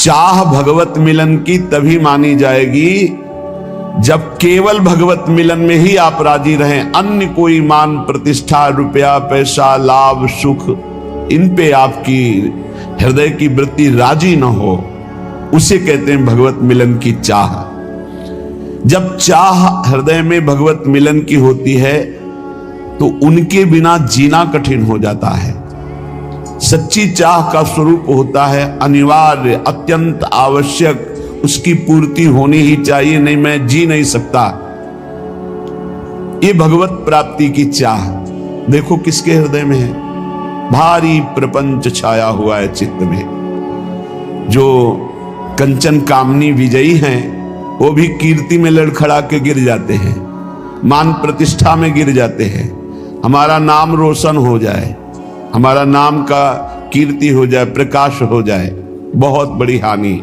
चाह भगवत मिलन की तभी मानी जाएगी जब केवल भगवत मिलन में ही आप राजी रहें। अन्य कोई मान प्रतिष्ठा, रुपया, पैसा, लाभ, सुख, इन पे आपकी हृदय की वृत्ति राजी न हो, उसे कहते हैं भगवत मिलन की चाह। जब चाह हृदय में भगवत मिलन की होती है तो उनके बिना जीना कठिन हो जाता है। सच्ची चाह का स्वरूप होता है अनिवार्य, अत्यंत आवश्यक, उसकी पूर्ति होनी ही चाहिए, नहीं मैं जी नहीं सकता। ये भगवत प्राप्ति की चाह देखो किसके हृदय में है। भारी प्रपंच छाया हुआ है चित्त में। जो कंचन कामनी विजयी हैं वो भी कीर्ति में लड़खड़ा के गिर जाते हैं, मान प्रतिष्ठा में गिर जाते हैं। हमारा नाम रोशन हो जाए, हमारा नाम का कीर्ति हो जाए, प्रकाश हो जाए, बहुत बड़ी हानि।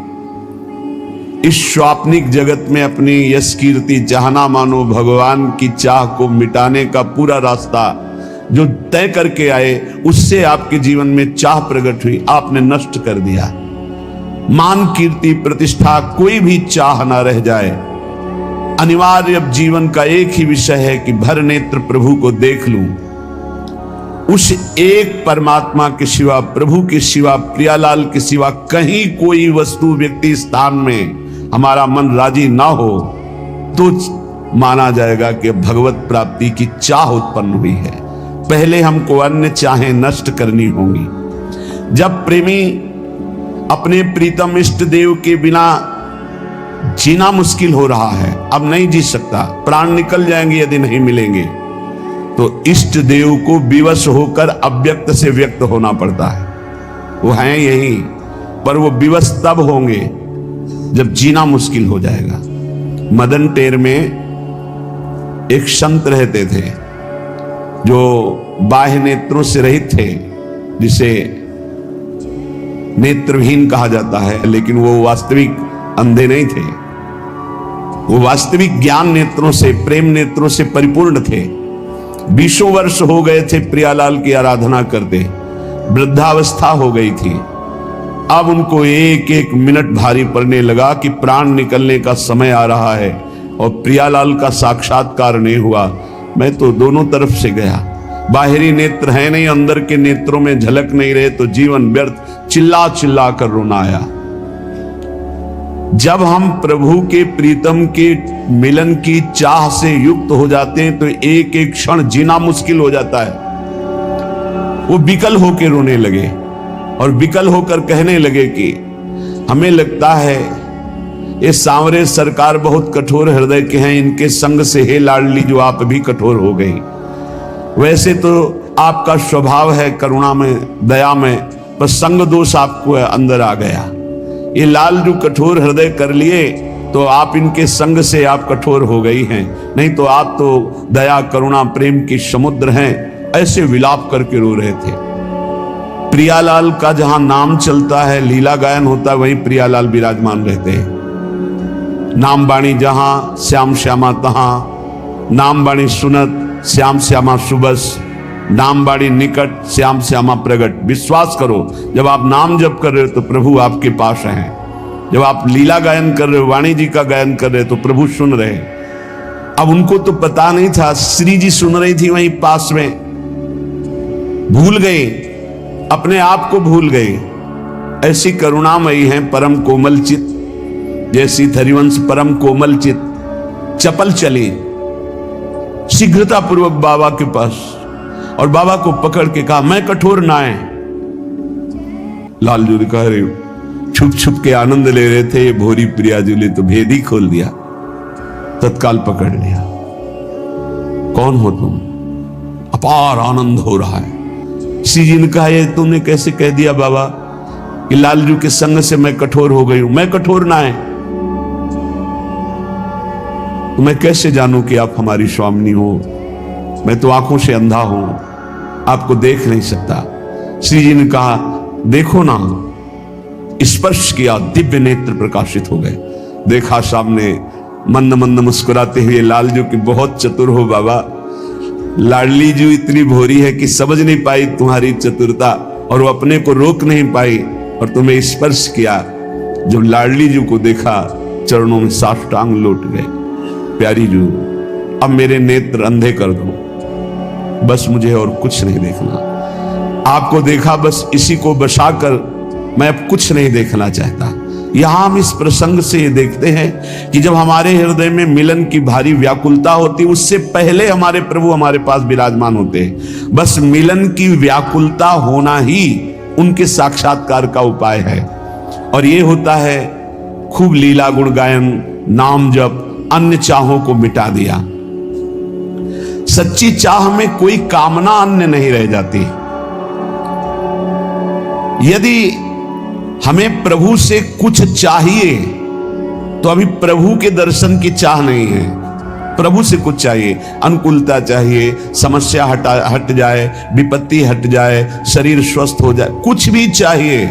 इस स्वाप्निक जगत में अपनी यश कीर्ति चाहना मानो भगवान की चाह को मिटाने का पूरा रास्ता जो तय करके आए, उससे आपके जीवन में चाह प्रकट हुई, आपने नष्ट कर दिया। मान, कीर्ति, प्रतिष्ठा, कोई भी चाह ना रह जाए। अनिवार्य अब जीवन का एक ही विषय है कि भर नेत्र प्रभु को देख लूं। उस एक परमात्मा के सिवा, प्रभु के सिवा, प्रियालाल के सिवा कहीं कोई वस्तु, व्यक्ति, स्थान में हमारा मन राजी ना हो तो माना जाएगा कि भगवत प्राप्ति की चाह उत्पन्न हुई है। पहले हमको अन्य चाहें नष्ट करनी होंगी। जब प्रेमी अपने प्रीतम इष्ट देव के बिना जीना मुश्किल हो रहा है, अब नहीं जी सकता, प्राण निकल जाएंगे यदि नहीं मिलेंगे, तो इष्ट देव को विवश होकर अव्यक्त से व्यक्त होना पड़ता है। वो हैं यही, पर वो विवश तब होंगे जब जीना मुश्किल हो जाएगा। मदन टेर में एक संत रहते थे जो बाह्य नेत्रों से रहित थे, जिसे नेत्रहीन कहा जाता है, लेकिन वो वास्तविक अंधे नहीं थे। वो वास्तविक ज्ञान नेत्रों से, प्रेम नेत्रों से परिपूर्ण थे। 20 वर्ष हो गए थे प्रियालाल की आराधना करते, वृद्धावस्था हो गई थी। अब उनको एक एक मिनट भारी पड़ने लगा कि प्राण निकलने का समय आ रहा है और प्रियालाल का साक्षात्कार नहीं हुआ। मैं तो दोनों तरफ से गया, बाहरी नेत्र है नहीं, अंदर के नेत्रों में झलक नहीं रहे, तो जीवन व्यर्थ, चिल्ला चिल्ला कर रोना आया। जब हम प्रभु के प्रीतम के मिलन की चाह से युक्त हो जाते हैं तो एक एक क्षण जीना मुश्किल हो जाता है। वो विकल होकर रोने लगे और विकल होकर कहने लगे कि हमें लगता है ये सांवरे सरकार बहुत कठोर हृदय के हैं, इनके संग से हे लाडली जो आप भी कठोर हो गई। वैसे तो आपका स्वभाव है करुणा में, दया में, पर संग दोष आपको अंदर आ गया। ये लाल जो कठोर हृदय कर लिए तो आप इनके संग से आप कठोर हो गई हैं, नहीं तो आप तो दया, करुणा, प्रेम की समुद्र हैं। ऐसे विलाप करके रो रहे थे। प्रियालाल का जहां नाम चलता है, लीला गायन होता है, वहीं प्रियालाल विराजमान रहते हैं। नाम बाणी जहां, श्याम श्यामा तहां। नाम बाणी सुनत, श्याम श्यामा सुबस। नाम बाणी निकट, श्याम श्यामा प्रगट। विश्वास करो, जब आप नाम जप कर रहे हो तो प्रभु आपके पास हैं। जब आप लीला गायन कर रहे हो, वाणी जी का गायन कर रहे हो, तो प्रभु सुन रहे हैं। अब उनको तो पता नहीं था, श्री जी सुन रही थी वहीं पास में। भूल गए, अपने आप को भूल गए। ऐसी करुणामयी हैं, परम कोमल चित, जैसी हरिवंश परम कोमल चित। चपल चली शीघ्रता पूर्वक बाबा के पास और बाबा को पकड़ के कहा, मैं कठोर ना है। लालजू ने कहा, छुप छुप के आनंद ले रहे थे ये भोरी प्रियाजू ने तो भेद ही खोल दिया, तत्काल पकड़ लिया। कौन हो तुम? अपार आनंद हो रहा है। श्री जी ने कहा, ये तुमने कैसे कह दिया बाबा कि लालजू के संग से मैं कठोर हो गई हूं? मैं कठोर ना है तो मैं कैसे जानूं कि आप हमारी स्वामिनी हो? मैं तो आंखों से अंधा हूं, आपको देख नहीं सकता। श्री जी ने कहा, देखो ना। स्पर्श किया, दिव्य नेत्र प्रकाशित हो गए। देखा सामने मंद मंद मुस्कुराते हुए लालजू की, बहुत चतुर हो बाबा। लाडली जू इतनी भोरी है कि समझ नहीं पाई तुम्हारी चतुरता, और वो अपने को रोक नहीं पाई और तुम्हें स्पर्श किया। जब लाडली जी को देखा चरणों में साष्टांग लौट गए, प्यारी जू अब मेरे नेत्र अंधे कर दो, बस मुझे और कुछ नहीं देखना। आपको देखा बस इसी को बसाकर मैं अब कुछ नहीं देखना चाहता। यहां हम इस प्रसंग से ये देखते हैं कि जब हमारे हृदय में मिलन की भारी व्याकुलता होती, उससे पहले हमारे प्रभु हमारे पास विराजमान होते हैं। बस मिलन की व्याकुलता होना ही उनके साक्षात्कार का उपाय है। और ये होता है खूब लीला गुण गायन, नाम जप, अन्य चाहों को मिटा दिया। सच्ची चाह में कोई कामना अन्य नहीं रह जाती। यदि हमें प्रभु से कुछ चाहिए तो अभी प्रभु के दर्शन की चाह नहीं है, प्रभु से कुछ चाहिए, अनुकूलता चाहिए, समस्या हट जाए, विपत्ति हट जाए, शरीर स्वस्थ हो जाए, कुछ भी चाहिए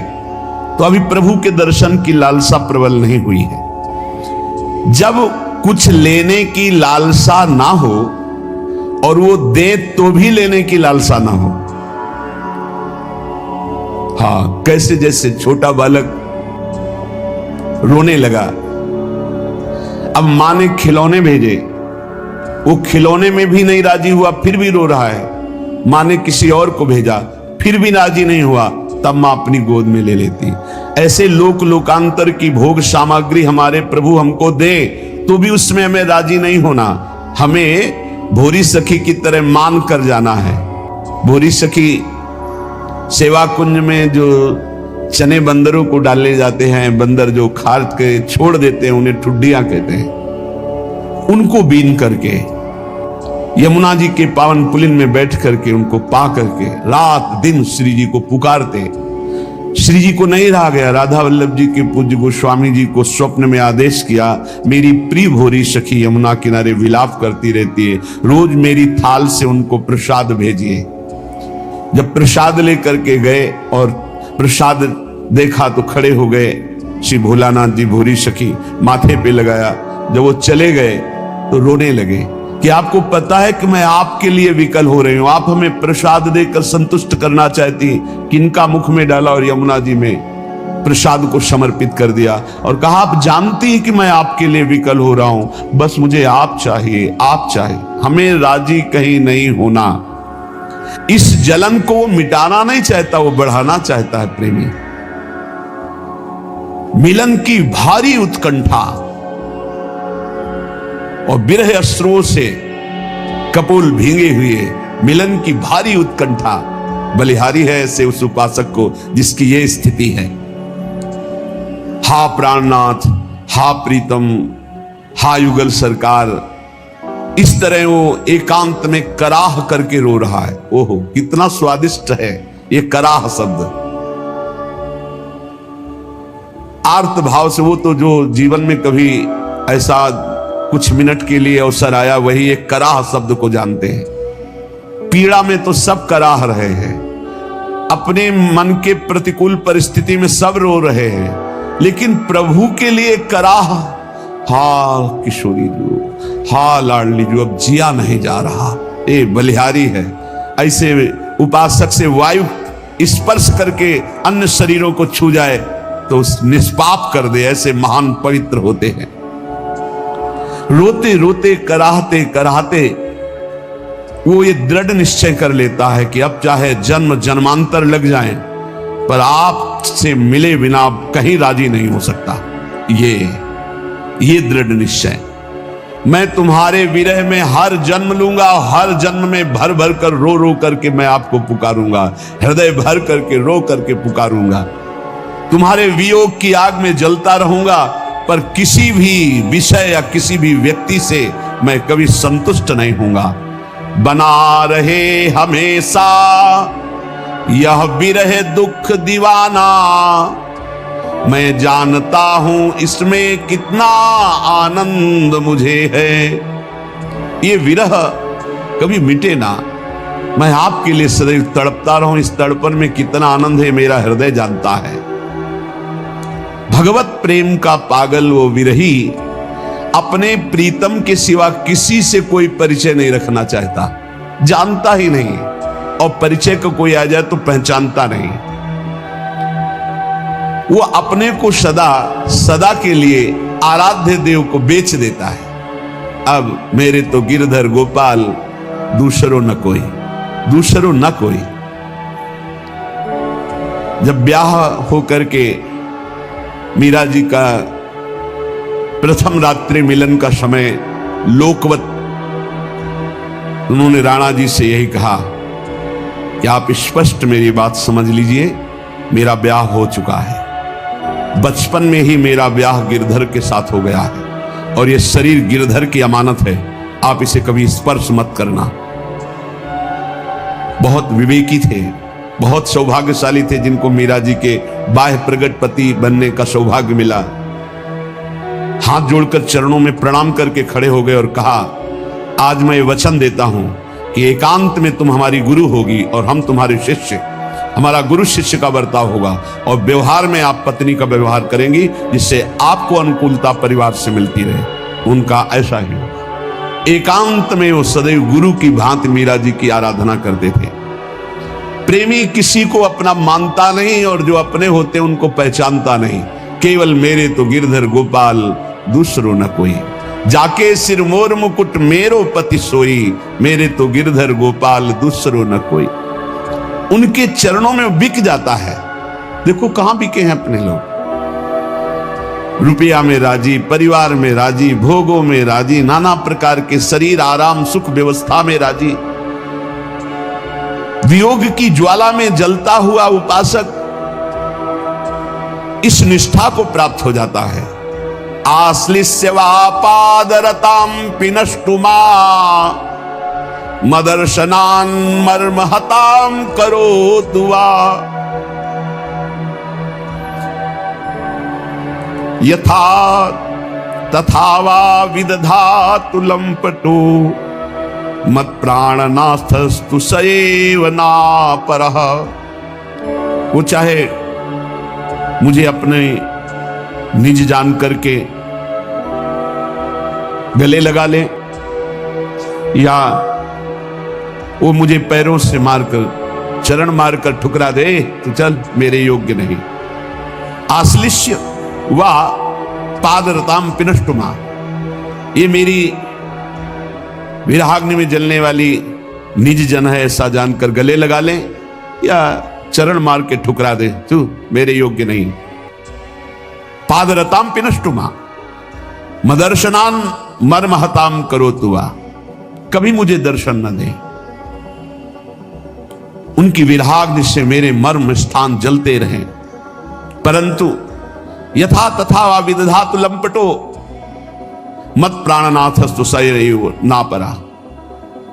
तो अभी प्रभु के दर्शन की लालसा प्रबल नहीं हुई है। जब कुछ लेने की लालसा ना हो और वो दे तो भी लेने की लालसा ना हो, हाँ, कैसे जैसे छोटा बालक रोने लगा, अब मां ने खिलौने भेजे, वो खिलौने में भी नहीं राजी हुआ, फिर भी रो रहा है। मां ने किसी और को भेजा, फिर भी राजी नहीं हुआ, तब मां अपनी गोद में ले लेती। ऐसे लोक लोकांतर की भोग सामग्री हमारे प्रभु हमको दे तो भी उसमें हमें राजी नहीं होना। हमें भोरी सखी की तरह मान कर जाना है। भोरी सखी सेवा कुंज में जो चने बंदरों को डाले जाते हैं, बंदर जो खाद के छोड़ देते हैं, उन्हें ठुड्डियां कहते हैं, उनको बीन करके यमुना जी के पावन पुलिन में बैठ करके उनको पा करके रात दिन श्री जी को पुकारते। श्री जी को नहीं रहा गया, राधा वल्लभ जी के पूज्य गोस्वामी जी को स्वप्न में आदेश किया, मेरी प्रिय भोरी सखी यमुना किनारे विलाप करती रहती है, रोज मेरी थाल से उनको प्रसाद भेजिए। जब प्रसाद लेकर के गए और प्रसाद देखा तो खड़े हो गए श्री भोलानाथ जी, भोरी सखी माथे पे लगाया। जब वो चले गए तो रोने लगे कि आपको पता है कि मैं आपके लिए विकल हो रही हूं, आप हमें प्रसाद देकर संतुष्ट करना चाहती, किनका मुख में डाला और यमुना जी में प्रसाद को समर्पित कर दिया और कहा आप जानती हैं कि मैं आपके लिए विकल हो रहा हूं, बस मुझे आप चाहिए, आप चाहिए, हमें राजी कहीं नहीं होना। इस जलन को वो मिटाना नहीं चाहता, वो बढ़ाना चाहता है प्रेमी। मिलन की भारी उत्कंठा और विरह अश्रुओं से कपोल भींगे हुए मिलन की भारी उत्कंठा बलिहारी है ऐसे उस उपासक को जिसकी ये स्थिति है। हा प्राणनाथ, हा प्रीतम, हा युगल सरकार, इस तरह वो एकांत में कराह करके रो रहा है। ओहो कितना स्वादिष्ट है ये कराह शब्द। आर्त भाव से, वो तो जो जीवन में कभी ऐसा कुछ मिनट के लिए अवसर आया वही एक कराह शब्द को जानते हैं। पीड़ा में तो सब कराह रहे हैं, अपने मन के प्रतिकूल परिस्थिति में सब रो रहे हैं, लेकिन प्रभु के लिए कराह, हा किशोरी जो, हा लाडली जो, अब जिया नहीं जा रहा, ए बलिहारी है। ऐसे उपासक से वायु स्पर्श करके अन्य शरीरों को छू जाए तो निष्पाप कर दे, ऐसे महान पवित्र होते हैं। रोते रोते कराहते कराहते वो ये दृढ़ निश्चय कर लेता है कि अब चाहे जन्म जन्मांतर लग जाएं, पर आपसे मिले बिना कहीं राजी नहीं हो सकता। ये दृढ़ निश्चय, मैं तुम्हारे विरह में हर जन्म लूंगा, हर जन्म में भर भर कर रो रो करके मैं आपको पुकारूंगा, हृदय भर करके रो करके पुकारूंगा, तुम्हारे वियोग की आग में जलता रहूंगा, पर किसी भी विषय या किसी भी व्यक्ति से मैं कभी संतुष्ट नहीं होऊंगा। बना रहे हमेशा यह विरह दुख दीवाना, मैं जानता हूं इसमें कितना आनंद मुझे है। ये विरह कभी मिटे ना, मैं आपके लिए सदैव तड़पता रहूं, इस तड़पन में कितना आनंद है मेरा हृदय जानता है। भगवत प्रेम का पागल वो विरही अपने प्रीतम के सिवा किसी से कोई परिचय नहीं रखना चाहता, जानता ही नहीं, और परिचय को कोई आ जाए तो पहचानता नहीं। वो अपने को सदा सदा के लिए आराध्य देव को बेच देता है। अब मेरे तो गिरधर गोपाल दूसरो न कोई, दूसरो न कोई। जब ब्याह होकर के मीरा जी का प्रथम रात्रि मिलन का समय लोकवत, उन्होंने राणा जी से यही कहा कि आप स्पष्ट मेरी बात समझ लीजिए, मेरा ब्याह हो चुका है, बचपन में ही मेरा ब्याह गिरधर के साथ हो गया है और यह शरीर गिरधर की अमानत है, आप इसे कभी स्पर्श मत करना। बहुत विवेकी थे, बहुत सौभाग्यशाली थे जिनको मीरा जी के बाह्य प्रगट पति बनने का सौभाग्य मिला। हाथ जोड़कर चरणों में प्रणाम करके खड़े हो गए और कहा, आज मैं वचन देता हूं कि एकांत में तुम हमारी गुरु होगी और हम तुम्हारे शिष्य, हमारा गुरु शिष्य का बर्ताव होगा और व्यवहार में आप पत्नी का व्यवहार करेंगी जिससे आपको अनुकूलता परिवार से मिलती रहे। उनका ऐसा ही होगा। एकांत में वो सदैव गुरु की भांति मीरा जी की आराधना करते थे। प्रेमी किसी को अपना मानता नहीं और जो अपने होते उनको पहचानता नहीं। केवल मेरे तो गिरधर गोपाल दूसरो न कोई, जाके सिर मोर मुकुट मेरो पति सोई, मेरे तो गिरधर गोपाल दूसरो न कोई। उनके चरणों में बिक जाता है। देखो कहां बिके हैं अपने लोग, रुपया में राजी, परिवार में राजी, भोगों में राजी, नाना प्रकार के शरीर आराम सुख व्यवस्था में राजी। वियोग की ज्वाला में जलता हुआ उपासक इस निष्ठा को प्राप्त हो जाता है। आश्लिष्यवा पादरताम पिनष्टुमा मदर्शनान मर्महताम करो दुआ। यथा तथा वा विदधातु लंपटो मत प्राणनाथस्तु सएव नापरः। वो चाहे मुझे अपने निज जान करके गले लगा ले या वो मुझे पैरों से मारकर चरण मारकर ठुकरा दे तो चल, मेरे योग्य नहीं। आश्लिष्य व पादरताम पिनष्टुमा, ये मेरी विरहाग्नि में जलने वाली निज जन है ऐसा जानकर गले लगा ले या चरण मार के ठुकरा दे, तू मेरे योग्य नहीं। पादरताम पिनष्टुमा मदर्शनान मर्महताम करो तुआ, कभी मुझे दर्शन न दे। उनकी विरहाग्नि से मेरे मर्म स्थान जलते रहे। परंतु यथा तथा वा विदधातु लंपटो मत प्राणनाथस्तु सएव नापरा,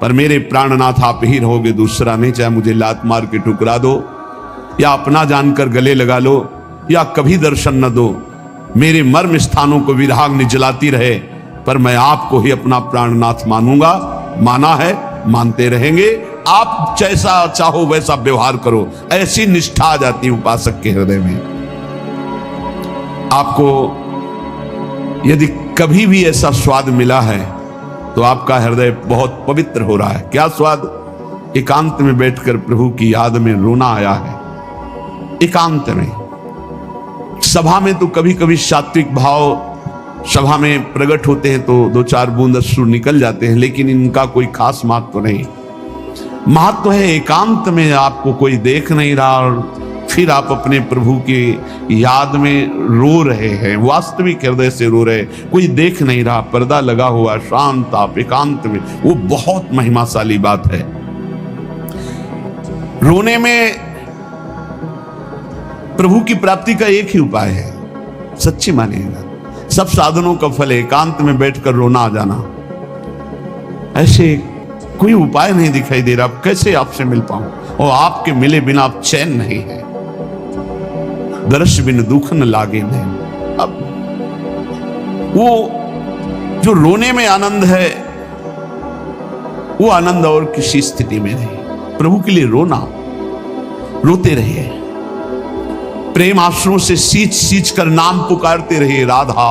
पर मेरे प्राणनाथ आप ही रहोगे, दूसरा नहीं। चाहे मुझे लात मार के ठुकरा दो या अपना जानकर गले लगा लो या कभी दर्शन न दो, मेरे मर्म स्थानों को विरहाग्नि जलाती रहे, पर मैं आपको ही अपना प्राणनाथ मानूंगा। माना है, मानते रहेंगे। आप जैसा चाहो वैसा व्यवहार करो। ऐसी निष्ठा आ जाती उपासक के हृदय में। आपको यदि कभी भी ऐसा स्वाद मिला है तो आपका हृदय बहुत पवित्र हो रहा है। क्या स्वाद? एकांत में बैठकर प्रभु की याद में रोना आया है। एकांत में, सभा में तो कभी कभी सात्विक भाव सभा में प्रकट होते हैं तो दो चार बूंद अश्रु निकल जाते हैं, लेकिन इनका कोई खास महत्व नहीं। महत्व है एकांत में आपको कोई देख नहीं रहा और फिर आप अपने प्रभु की याद में रो रहे हैं, वास्तविक हृदय से रो रहे, कोई देख नहीं रहा, पर्दा लगा हुआ, शांत आप एकांत में, वो बहुत महिमाशाली बात है। रोने में प्रभु की प्राप्ति का एक ही उपाय है, सच्ची मानिएगा। सब साधनों का फल एकांत में बैठकर रोना आ जाना। ऐसे कोई उपाय नहीं दिखाई दे रहा, कैसे आपसे मिल पाऊं, और आपके मिले बिना आप चैन नहीं है। दर्श बिन दुख न लागे नहीं। अब वो जो रोने में आनंद है वो आनंद और किसी स्थिति में नहीं। प्रभु के लिए रोना, रोते रहिए, प्रेम आंसुओं से सींच सींच कर नाम पुकारते रहिए। राधा,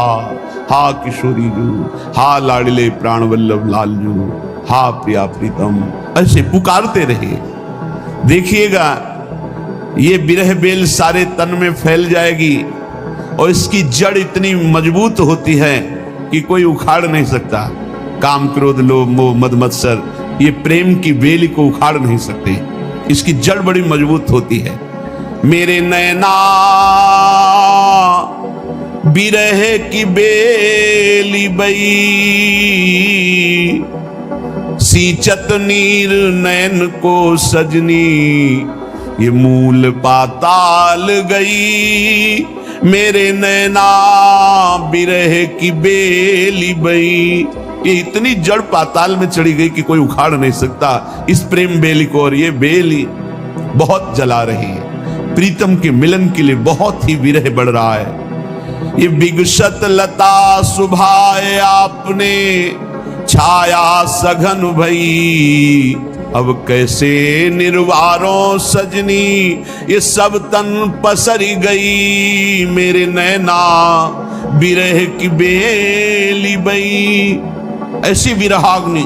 हा किशोरी जू, हा लाडले प्राण वल्लभ लाल जू, हा प्रिया प्रीतम, ऐसे पुकारते रहिए। देखिएगा ये विरह बेल सारे तन में फैल जाएगी और इसकी जड़ इतनी मजबूत होती है कि कोई उखाड़ नहीं सकता। काम क्रोध लोभ मोह मद मत्सर ये प्रेम की बेल को उखाड़ नहीं सकते, इसकी जड़ बड़ी मजबूत होती है। मेरे नैना बिरह की बेली बई, सींचत नीर नैन को सजनी, ये मूल पाताल गई। मेरे नैना बिरह की बेली बई, ये इतनी जड़ पाताल में चढ़ी गई कि कोई उखाड़ नहीं सकता इस प्रेम बेली को। और ये बेली बहुत जला रही है, प्रीतम के मिलन के लिए बहुत ही विरह बढ़ रहा है। ये विगसत लता सुभाए आपने, छाया सघन भई, अब कैसे निर्वारों सजनी, ये सब तन पसरी गई। मेरे नैना बिरह की बेली बई, ऐसी विरहाग्नि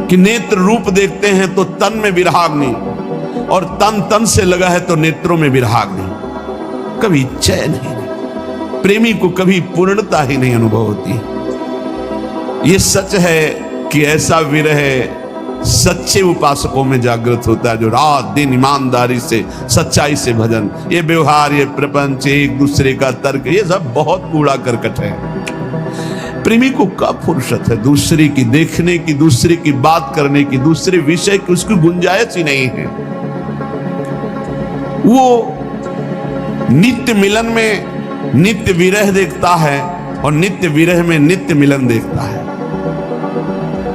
कि नेत्र रूप देखते हैं तो तन में विरहाग्नि, और तन तन से लगा है तो नेत्रों में विरहाग्नि। कभी चैन ही नहीं, प्रेमी को कभी पूर्णता ही नहीं अनुभव होती। ये सच है कि ऐसा विरह सच्चे उपासकों में जागृत होता है, जो रात दिन ईमानदारी से सच्चाई से भजन, ये व्यवहार, ये प्रपंच, एक दूसरे का तर्क, ये सब बहुत कूड़ा करकट है। प्रेमी को कब फुर्सत है दूसरे की देखने की, दूसरे की बात करने की, दूसरे विषय की उसकी गुंजाइश ही नहीं है। वो नित्य मिलन में नित्य विरह देखता है और नित्य विरह में नित्य मिलन देखता है।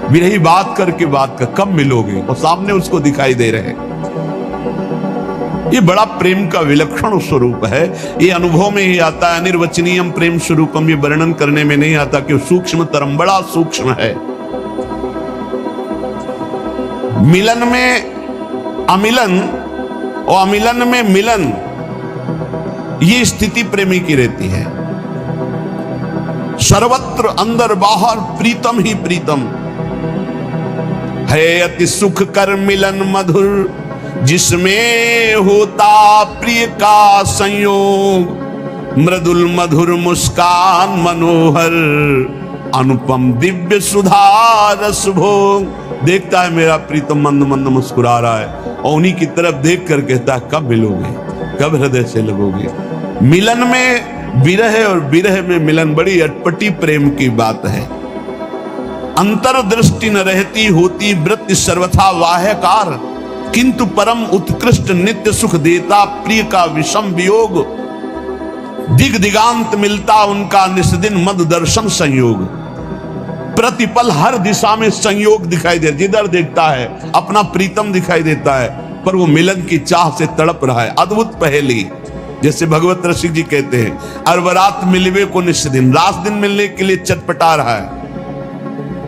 विरही बात करके बात कर, कब मिलोगे, और सामने उसको दिखाई दे रहे। ये बड़ा प्रेम का विलक्षण स्वरूप है। ये अनुभव में ही आता है। अनिर्वचनीयम प्रेम स्वरूपम, ये वर्णन करने में नहीं आता कि सूक्ष्म तरम, बड़ा सूक्ष्म है। मिलन में अमिलन और अमिलन में मिलन, ये स्थिति प्रेमी की रहती है। सर्वत्र अंदर बाहर प्रीतम ही प्रीतम है। अति सुख कर मिलन मधुर, जिसमें होता प्रिय का संयोग। मृदुल मधुर मुस्कान मनोहर, अनुपम दिव्य सुधा रस भोग। देखता है मेरा प्रीतम मंद मंद मुस्कुरा रहा है, और उन्हीं की तरफ देख कर कहता है कब मिलोगे, कब हृदय से लगोगे। मिलन में विरह और विरह में मिलन, बड़ी अटपटी प्रेम की बात है। अंतर्दृष्टि न रहती होती वृत्ति सर्वथा वाह्यकार, किंतु परम उत्कृष्ट नित्य सुख देता प्रिय का विषम वियोग। दिग दिगांत मिलता उनका निस्दिन मद दर्शन संयोग। प्रतिपल हर दिशा में संयोग दिखाई दे, जिधर देखता है अपना प्रीतम दिखाई देता है, पर वो मिलन की चाह से तड़प रहा है। अद्भुत पहेली, जैसे भगवत रसिक जी कहते हैं, अरबरात मिलवे को निस्दिन, रात दिन मिलने के लिए चटपटा रहा है,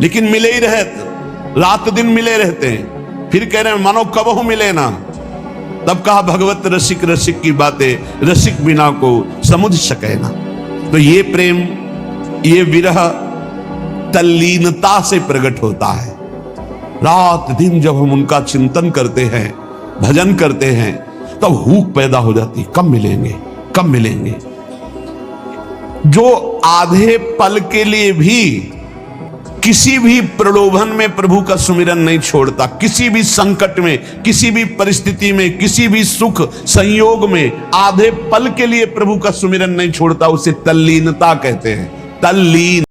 लेकिन मिले ही रहते, रात दिन मिले रहते हैं। फिर कह रहे हैं मानो कबहू मिले ना। तब कहा भगवत रसिक रसिक की बातें रसिक बिना को समझ सके ना। तो ये प्रेम, ये विरह तल्लीनता से प्रकट होता है। रात दिन जब हम उनका चिंतन करते हैं, भजन करते हैं, तब हुक पैदा हो जाती, कब मिलेंगे, कब मिलेंगे। जो आधे पल के लिए भी किसी भी प्रलोभन में प्रभु का सुमिरन नहीं छोड़ता, किसी भी संकट में, किसी भी परिस्थिति में, किसी भी सुख संयोग में आधे पल के लिए प्रभु का सुमिरन नहीं छोड़ता, उसे तल्लीनता कहते हैं। तल्लीन